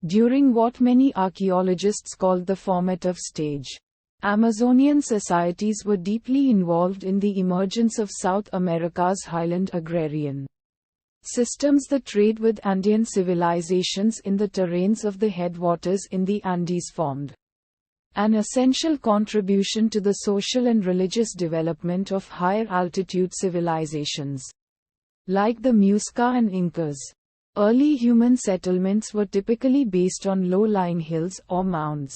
during what many archaeologists called the formative stage. Amazonian societies were deeply involved in the emergence of South America's highland agrarian systems that trade with Andean civilizations in the terrains of the headwaters in the Andes formed an essential contribution to the social and religious development of higher altitude civilizations. Like the Muisca and Incas, early human settlements were typically based on low-lying hills or mounds.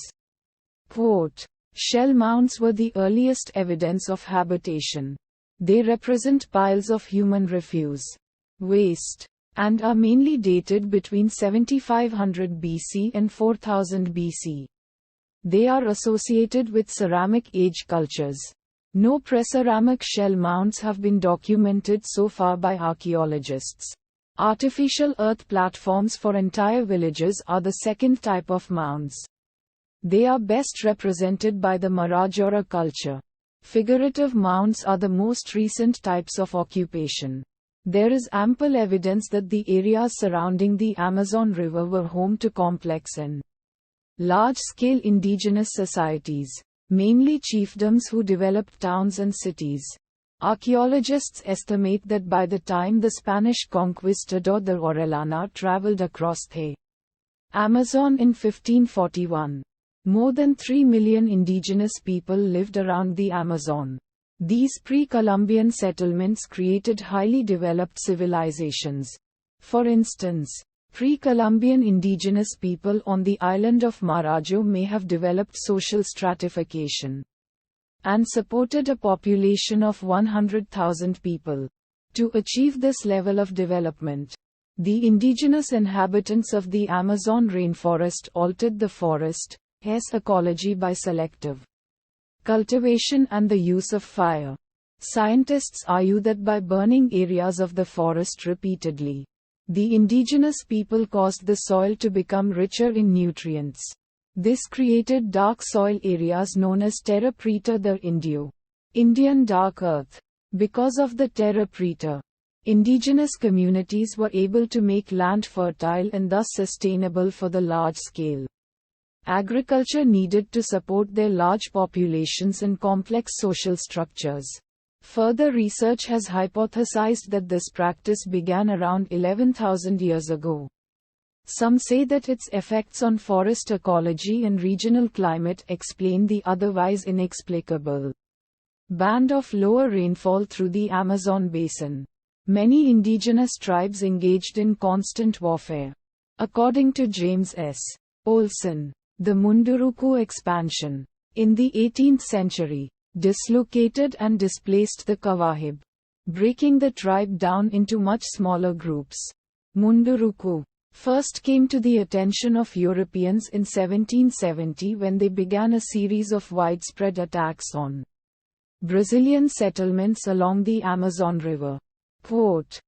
Quote, "Shell mounds were the earliest evidence of habitation. They represent piles of human refuse, waste, and are mainly dated between 7500 BC and 4000 BC. They are associated with ceramic age cultures. No preceramic shell mounds have been documented so far by archaeologists. Artificial earth platforms for entire villages are the second type of mounds. They are best represented by the Marajora culture. Figurative mounds are the most recent types of occupation. There is ample evidence that the areas surrounding the Amazon River were home to complex and large-scale indigenous societies, mainly chiefdoms who developed towns and cities. Archaeologists estimate that by the time the Spanish conquistador de Orellana traveled across the Amazon in 1541, more than 3 million indigenous people lived around the Amazon. These pre-Columbian settlements created highly developed civilizations. For instance, pre-Columbian indigenous people on the island of Marajo may have developed social stratification and supported a population of 100,000 people. To achieve this level of development, the indigenous inhabitants of the Amazon rainforest altered the forest's ecology by selective cultivation and the use of fire. Scientists argue that by burning areas of the forest repeatedly, the indigenous people caused the soil to become richer in nutrients. This created dark soil areas known as Terra Preta de Indio, Indian dark earth. Because of the Terra Preta, indigenous communities were able to make land fertile and thus sustainable for the large-scale agriculture needed to support their large populations and complex social structures. Further research has hypothesized that this practice began around 11,000 years ago. Some say that its effects on forest ecology and regional climate explain the otherwise inexplicable band of lower rainfall through the Amazon basin. Many indigenous tribes engaged in constant warfare. According to James S. Olson, the Munduruku expansion in the 18th century dislocated and displaced the Kawahib, breaking the tribe down into much smaller groups. Munduruku first came to the attention of Europeans in 1770 when they began a series of widespread attacks on Brazilian settlements along the Amazon River. Quote,